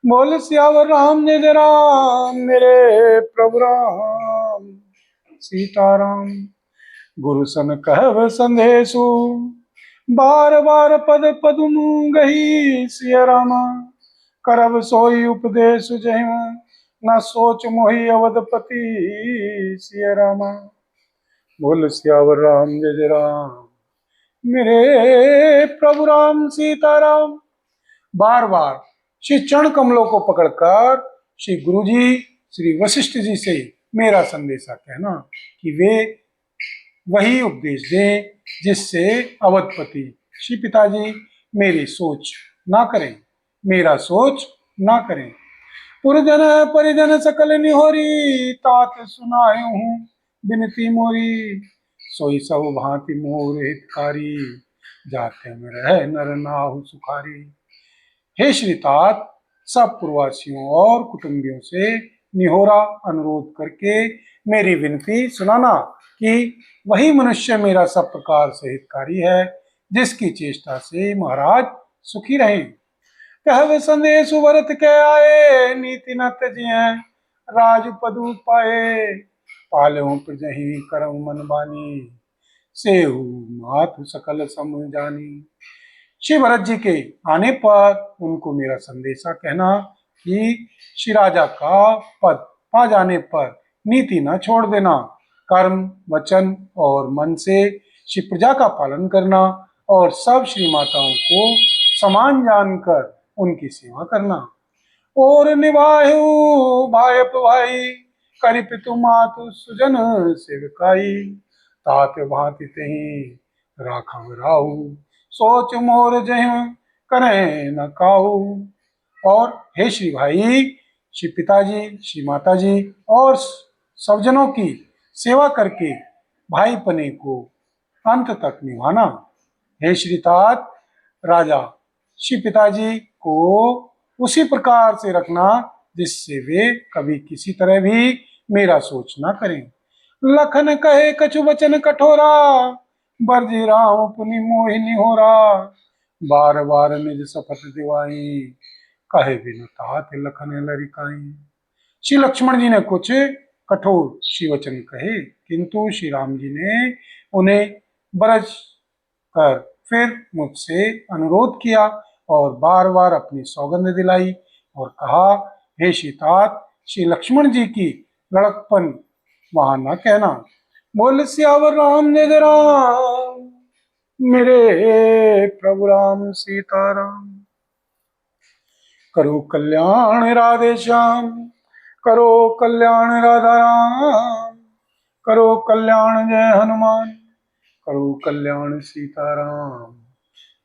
बोल सियावर राम जय जय राम मेरे प्रभु राम सीताराम। गुरु सन कहव संदेशु बार बार पद पदुनु गही सिया रामा। करब सोई उपदेश जय न सोच मोहि अवधपति सिया रामा। बोल सियावर राम जय जय राम मेरे प्रभु राम सीताराम। बार बार श्री चरण कमलों को पकड़कर श्री गुरु जी श्री वशिष्ठ जी से मेरा संदेशा कहना कि वे वही उपदेश दें जिससे अवधपति श्री पिताजी मेरी सोच ना करें, मेरा सोच ना करें। पुरजन परिजन सकल निहोरी तात सुनाए हूँ बिनती मोरी। सोई सब भांति मोर हितकारी जाते में रह नर नाहु सुखारी। हे श्री तात, सब पूर्ववासियों और कुटुंबियों से निहोरा अनुरोध करके मेरी विनती सुनाना कि वही मनुष्य मेरा सब प्रकार से हितकारी है जिसकी चेष्टा से महाराज सुखी रहें। कहवे संदेश भरत के आए नीति न तजिए राज पदु पाए। पालहु प्रजहि करम मन बानी सेहु मातु सकल सम जानी। श्री भरत जी के आने पर उनको मेरा संदेशा कहना कि श्री राजा का पद पा जाने पर नीति न छोड़ देना, कर्म वचन और मन से श्री प्रजा का पालन करना और सब श्री माताओं को समान जानकर उनकी सेवा करना। और निभायु भाई भाई करि पितु मातु सुजन सेवकाई। तात भांति तही राखव राहु सोच मोर जय करें न काहू। और हे श्री भाई, श्री पिताजी, श्री माताजी और सब जनों की सेवा करके भाई पने को अंत तक निभाना। हे श्री तात, राजा श्री पिताजी को उसी प्रकार से रखना जिससे वे कभी किसी तरह भी मेरा सोच ना करें। लखन कहे कछु वचन कठोरा बरजी राम पुनि मोहिनी हो रहा। बार बार निज शपथ दिवाई कहे बिनु तात लखन लरिकाई। श्री लक्ष्मण जी ने कुछ कठोर श्री वचन कहे किंतु श्री राम जी ने उन्हें बरज कर फिर मुझसे अनुरोध किया और बार बार अपनी सौगंध दिलाई और कहा, हे श्री तात, श्री लक्ष्मण जी की लड़कपन वहां न कहना। बोल सियावर राम जय जय राम मेरे प्रभु राम सीताराम। करो कल्याण राधे श्याम, करो कल्याण राधा राम, करो कल्याण जय हनुमान, करो कल्याण सीताराम,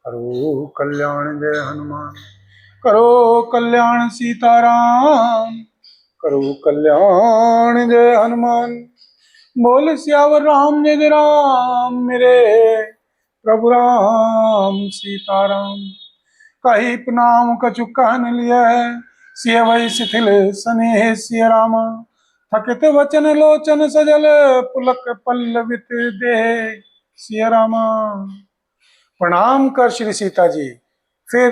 करो कल्याण जय हनुमान, करो कल्याण सीताराम, करो कल्याण जय हनुमान। बोल सियावर राम जय जय राम मेरे प्रभु राम सीताराम। कही प्रणाम कछु कहन लिया सिय वही शिथिल स्नेह सिय रामा। थकित वचन लोचन सजल पुलक पल्लवित देह सिय रामा। प्रणाम कर श्री सीता जी, फिर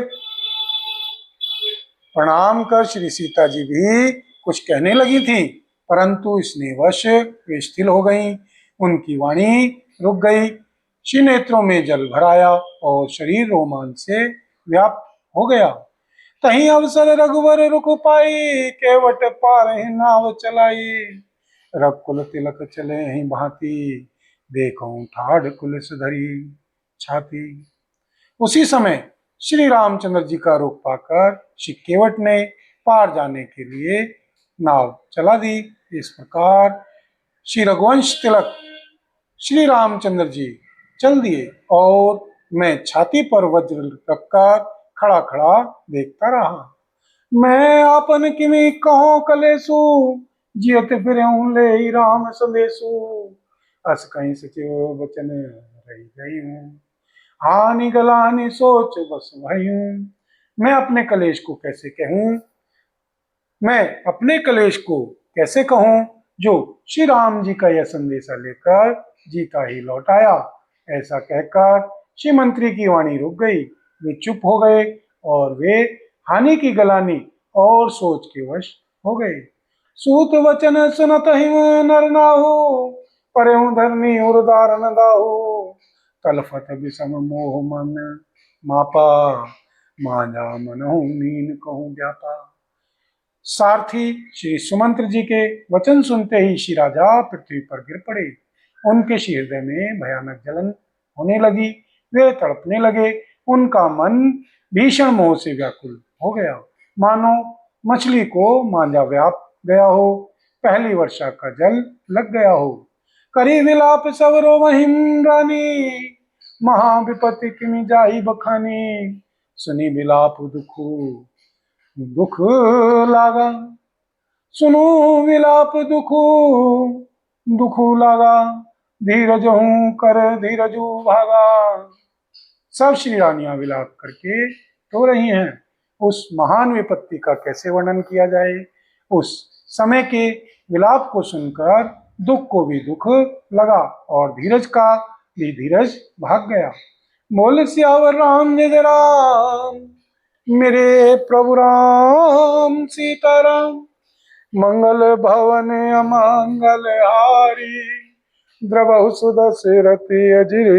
प्रणाम कर श्री सीता जी भी कुछ कहने लगी थी परंतु स्नेहवश वे स्थिर हो गईं। उनकी वाणी रुक गई, श्री नेत्रों में जल भराया और शरीर रोमांच से व्याप्त हो गया। तहीं अवसर रघुवर रुक पाई केवट पार नाव चलाई। रघुकुल तिलक चले ही भांति देखो ठाढ़ कुलिस धरी छाती। उसी समय श्री रामचंद्र जी का रोक पाकर श्री केवट ने पार जाने के लिए नाव चला दी। इस प्रकार श्री रघुवंश तिलक श्री रामचंद्र जी चल दिए और मैं छाती पर वज्र रखकर खड़ा खड़ा देखता रहा। मैं आपन किमी कहो कलेसु जियत फिर ले राम संदेशु। अस कहीं सचिव वचन रही गई हूँ हानि गलानी सोच बस भाई हूँ। मैं अपने कलेश को कैसे कहूँ, मैं अपने कलेश को कैसे कहूँ जो श्री राम जी का यह संदेशा लेकर जीता ही लौट आया। ऐसा कहकर श्री मंत्री की वाणी रुक गई, वे चुप हो गए और वे हानि की गलानी और सोच के वश हो गए। सूत वचन सुनत हिम नर नाहु, परहु धरनी उर दारन दाहु। तलफत विषम मोह मन मापा, मांझा मनहु मीन कहूँ व्यापा। सारथी श्री सुमंत्र जी के वचन सुनते ही श्री राजा पृथ्वी पर गिर पड़े। उनके श्री हृदय में भयानक जलन होने लगी, वे तड़पने लगे। उनका मन भीषण मोह से व्याकुल हो गया, मानो मछली को मांझा व्याप गया हो, पहली वर्षा का जल लग गया हो। करी विलाप सवरो महिम रानी, महाविपत्ति किमि जाहि बखानी। सुनी विलाप दुख लागा, सुनो विलाप दुख लागा। धीरज हूं कर धीरजू भागा। सब श्री रानियां विलाप करके रो रही हैं। उस महान विपत्ति का कैसे वर्णन किया जाए। उस समय के विलाप को सुनकर दुख को भी दुख लगा और धीरज का भी धीरज भाग गया। बोल सियावर राम जय राम, मेरे प्रभु राम सीताराम। मंगल भवन अमंगल हारी, द्रवहु सुदशरथ अजिर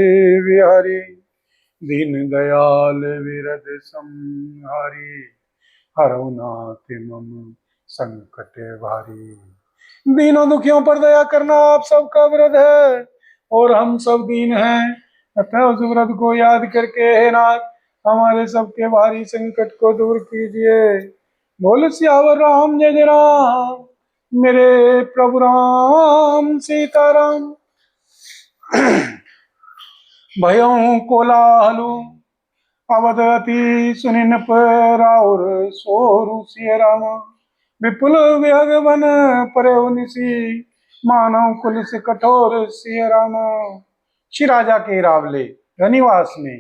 बिहारी। दीन दयाल विरद संहारी, हरौ नाथ मम संकट भारी। दीनों दुखियों पर दया करना आप सबका व्रत है और हम सब दीन हैं, अतः उस व्रत को याद करके हे नाथ हमारे सबके भारी संकट को दूर कीजिए। बोल सियावर राम जय जय राम, मेरे प्रभु राम सीताराम। भयों कोलाहलु अवदति सुनिन राउर सोरु सिय राम। विपुल विहग वन परहु निसी, मानव कुल से कठोर सिय राम। श्री राजा के रावले रनिवास में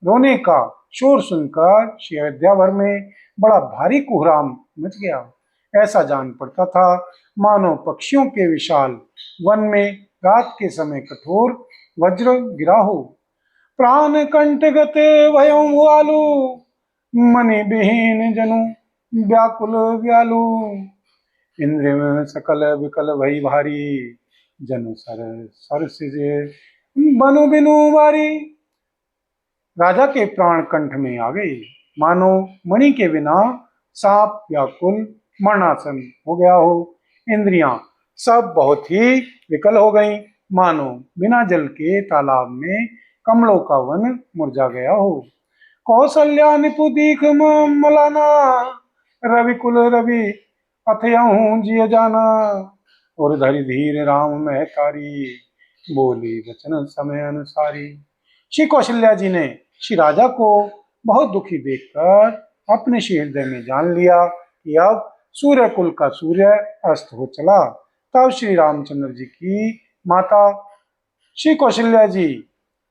रोने का शोर सुनकर श्री अयोध्या भर में बड़ा भारी कोहराम मच गया। ऐसा जान पड़ता था मानो पक्षियों के विशाल वन में रात के समय कठोर वज्र गिरा हो। प्राण कंठ गते भयं भुआलु, मनि विहीन जनु व्याकुल व्यालु। इंद्रिय सकल विकल भई भारी, जनु सर सिजे बनु बिनु बारी। राजा के प्राण कंठ में आ गए, मानो मणि के बिना सांप व्याकुल मरणासन हो गया हो। इंद्रियां सब बहुत ही विकल हो गईं, मानो बिना जल के तालाब में कमलों का वन मुरझा गया हो। कौशल्या निपु दीख मलाना, रवि कुल रवि अथयहूँ जिय जाना। और धरि धीर राम महतारी, बोली वचन समय अनुसारी। श्री कौशल्या जी ने श्री राजा को बहुत दुखी देखकर अपने श्री हृदय में जान लिया कि अब सूर्य कुल का सूर्य अस्त हो चला। तब श्री रामचंद्र जी की माता श्री कौशल्या जी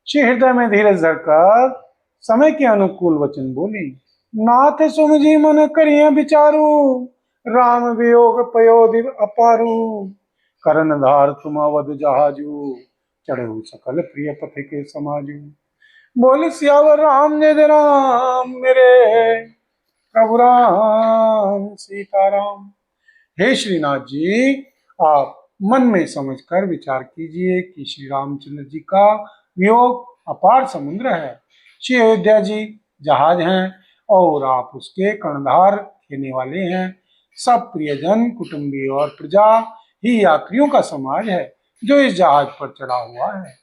श्री हृदय में धीरज धरकर समय के अनुकूल वचन बोली। नाथ सुन जी मन करिए विचारू, राम वियोग पयोधि अपारू। करण धार तुम अवध जहाजू, चढ़ऊ सकल प्रिय पथ के समाजू। बोल सियावर राम जय जय राम, मेरे प्रभु राम सीताराम। हे श्रीनाथ जी, आप मन में समझकर विचार कीजिए कि श्री रामचंद्र जी का वियोग अपार समुद्र है। श्री अयोध्या जी जहाज हैं और आप उसके कर्णधार खेने वाले हैं। सब प्रियजन कुटुंबी और प्रजा ही यात्रियों का समाज है जो इस जहाज पर चढ़ा हुआ है।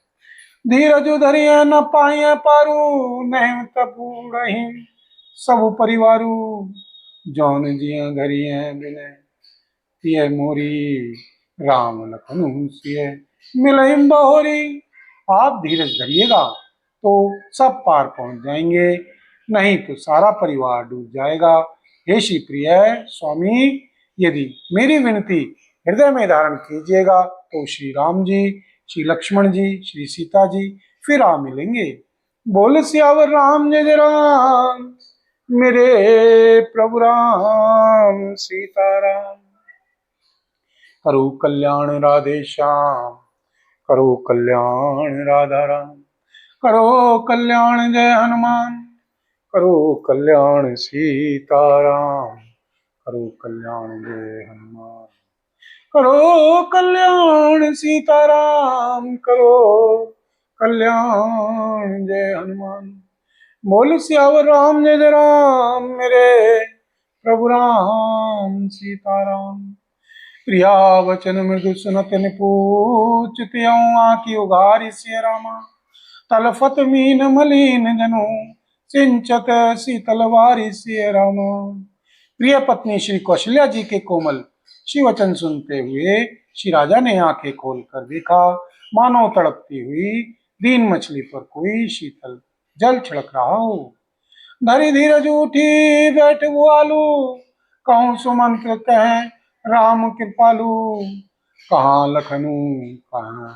धीरज धरिय न पाए पारू, नहीं तपूरहि सब परिवारू। जौन जिय घरिय बिनय पिय मोरी, राम लखन सिय मिलहिम बहोरी। आप धीरज धरिएगा तो सब पार पहुंच जाएंगे, नहीं तो सारा परिवार डूब जाएगा। हे श्री प्रिय स्वामी, यदि मेरी विनती हृदय में धारण कीजिएगा तो श्री राम जी, श्री लक्ष्मण जी, श्री सीता जी फिर आ मिलेंगे। बोल सियावर राम जय जय राम, मेरे प्रभु राम सीताराम। करो कल्याण राधे श्याम, करो कल्याण राधा राम। करो कल्याण जय हनुमान, करो कल्याण सीताराम। करो कल्याण जय हनुमान, करो कल्याण सीताराम, करो कल्याण जय हनुमान। बोल सियावर राम जय जय राम, मेरे प्रभु राम सीताराम। प्रिया वचन मृदु सुनत निपूचित आँखि उघारी सिय रामा, तलफत मीन मलिन जनु सिंचत शीतल वारी सिय रामा। प्रिय पत्नी श्री कौशल्या जी के कोमल श्री वचन सुनते हुए श्री राजा ने आंखें खोलकर देखा, मानो तड़पती हुई दीन मछली पर कोई शीतल जल छिड़क रहा हो। धरी धीरज उठी बैठ वो आलू, कहूँ सुमंत्र कहें राम कृपालु। कहाँ लखनऊ कहाँ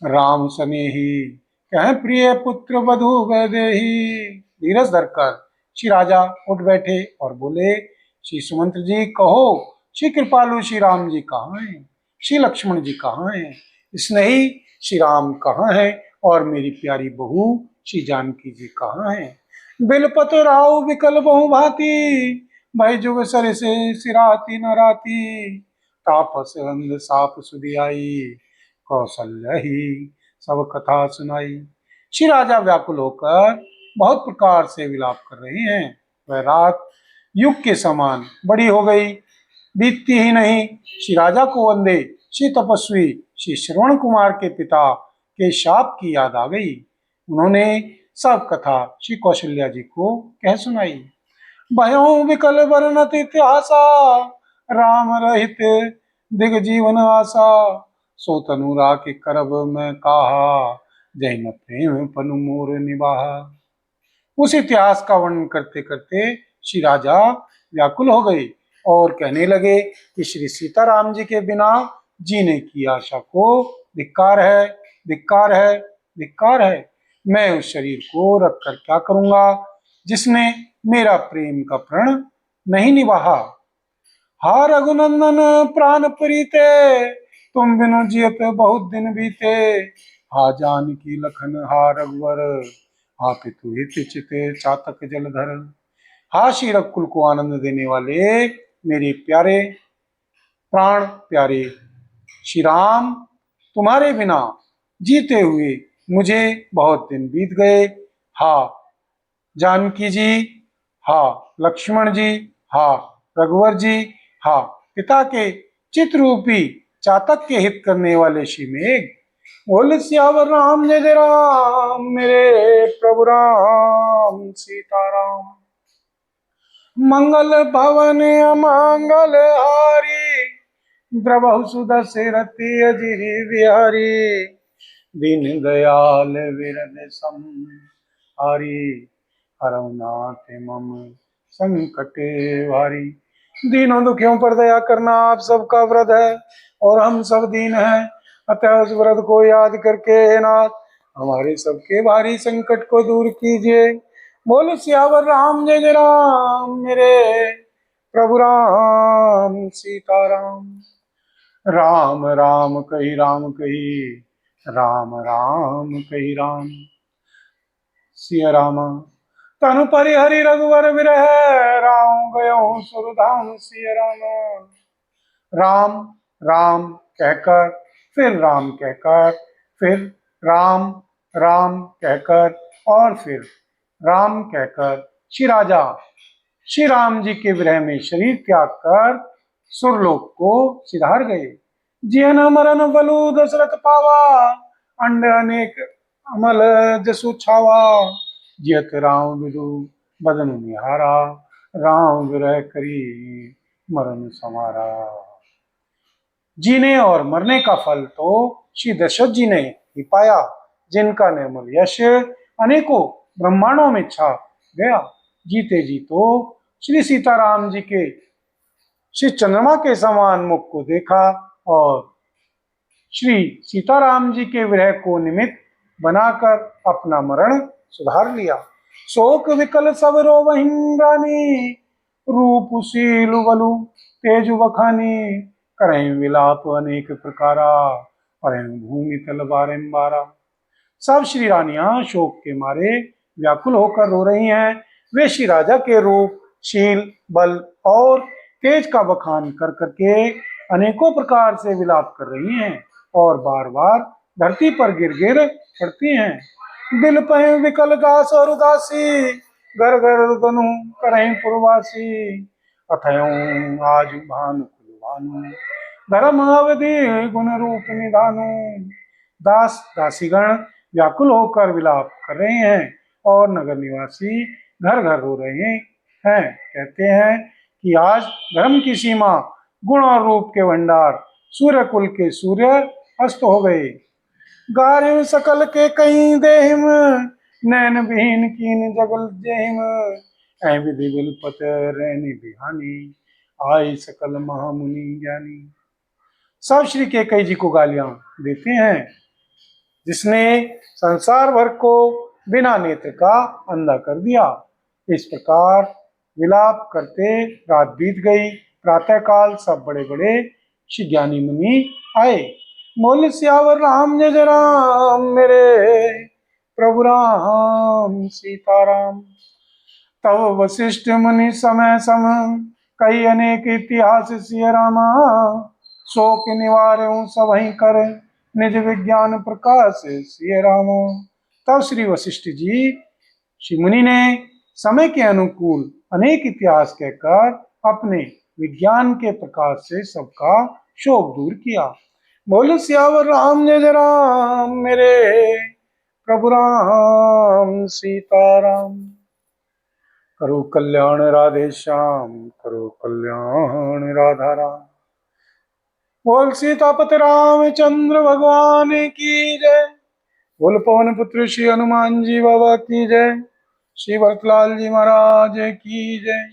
राम सनेही, कहें प्रिय पुत्र वधु वैदेही। धीरज धरकर श्री राजा उठ बैठे और बोले, श्री सुमंत्र जी कहो, श्री कृपालु श्री राम जी कहाँ हैं, श्री लक्ष्मण जी कहाँ हैं, स्नेही श्री राम कहाँ हैं, और मेरी प्यारी बहू श्री जानकी जी कहाँ हैं। बिलपत राव विकल बहु भांति, भय जुग सर से सिराती न राती। तापस अंध साप सुधियाई, कौशल्या ही सब कथा सुनाई। श्री राजा व्याकुल होकर बहुत प्रकार से विलाप कर रहे हैं। वह रात युग के समान बड़ी हो गई, बीतती ही नहीं। श्री राजा को वंदे श्री तपस्वी श्री श्रवण कुमार के पिता के शाप की याद आ गई। उन्होंने सब कथा श्री कौशल्या जी को कह सुनाई। भयों विकल वर्णत इतिहासा, राम रहित दिग जीवन आशा। सो तनुरा के करब में कहा, जय न प्रेम पनु मोर निबाहा। उस इतिहास का वर्णन करते करते श्री राजा व्याकुल हो गए और कहने लगे कि श्री सीताराम जी के बिना जीने की आशा को धिक्कार है, धिक्कार है, धिक्कार है। मैं उस शरीर को रख कर क्या करूंगा जिसने मेरा प्रेम का प्रण नहीं निभाया। हा रघुनंदन प्राण प्रीते, तुम बिनु जियत बहुत दिन बीते। हा जानकी लखन हा रघुवर, हा पितु हित चिते चातक जलधर। हा श्री रघुकुल को आनंद देने वाले मेरे प्यारे प्राण प्यारे श्री राम, तुम्हारे बिना जीते हुए मुझे बहुत दिन बीत गए। हा जानकी जी, हा लक्ष्मण जी, हा रघुवर जी, हा पिता के चित्ररूपी चातक के हित करने वाले श्री मेघ। बोल सियावर राम जय जय राम, मेरे प्रभु राम सीताराम। मंगल भवन अमंगल हारी, द्रवहु सुदशरथि अजिरि बिहारी। दीन दयाल विरद सम हारी, हरनाथ मम संकट भारी। दीनों दुखियों पर दया करना आप सबका व्रत है और हम सब दीन हैं, अतः उस व्रत को याद करके नाथ हमारे सबके भारी संकट को दूर कीजिए। बोलो सियावर राम जय जय राम, मेरे प्रभु राम सीताराम। राम राम कही राम कही, राम राम कही राम। सिया रामा तनु परिहरि रघुवर विरह, राम गयो सुरधाम सिया रामा। राम राम कहकर फिर राम कहकर, फिर राम राम कहकर और फिर राम कहकर श्री राजा श्री राम जी के विरह में शरीर त्याग कर सुरलोक को सिधार गए। जियन मरन बलु दशरथ पावा, अंड अनेक अमल जसु छावा। जियत राम विदु बदन निहारा, राम विरह करी मरण समारा। जीने और मरने का फल तो श्री दशरथ जी ने ही पाया, जिनका निर्मल यश अनेकों ब्रह्मांडों में छा गया। जीते जी तो श्री सीताराम जी के श्री चंद्रमा के समान मुख को देखा और श्री सीताराम जी के विरह को निमित्त बनाकर अपना मरण सुधार लिया। शोक विकल सब रोवहिं रानी, रूप शील बलु तेज बखानी। करें विलाप अनेक प्रकारा, करें भूमि तल बारंबारा। सब श्री रानियां शोक के मारे व्याकुल होकर रो रही हैं। वे श्री राजा के रूप, शील, बल और तेज का बखान कर करके अनेकों प्रकार से विलाप कर रही हैं और बार बार धरती पर गिर गिर पड़ती हैं। दिल पहे विकल दास और उदासी, घर घर रुदनु करें पुरवासी। अथयों आज भानु कुलवानु, धर्म अवधि गुण रूप निधानु। दास दासीगण व्याकुल होकर विलाप कर रहे हैं और नगर निवासी घर घर रो रहे हैं। कहते हैं कि आज धर्म की सीमा, गुण और रूप के भंडार, सूर्य कुल के सूर्य अस्त हो गए। गारिम सकल के कहीं देहिम, नैन विहीन कीन जगल जेहिम। ऐ विधि विलपत रैनी बिहानी, आय सकल महामुनि ज्ञानी। सब श्री केकई जी को गालियां देते हैं, जिसने संसार भर को बिना नेत्र का अंधा कर दिया। इस प्रकार विलाप करते रात बीत गई। प्रातःकाल सब बड़े बड़े ज्ञानी मुनि आए। बोल सियावर राम जय जय राम, मेरे प्रभु राम सीताराम। तब वशिष्ठ मुनि समय सम, कई अनेक इतिहास सिय रामा। शोक निवार्यों सबहि कर, निज विज्ञान प्रकाश सिय राम। तब श्री वशिष्ठ जी श्री मुनि ने समय के अनुकूल अनेक इतिहास कहकर अपने विज्ञान के प्रकाश से सबका शोक दूर किया। बोलो सियावर राम जय जय राम, मेरे प्रभु राम सीताराम। करो कल्याण राधे श्याम, करो कल्याण राधा राम। बोल सीतापति रामचंद्र भगवान की जय। बोल पवन पुत्र श्री हनुमान जी बाबा की जय। श्री भरतलाल जी महाराज की जय।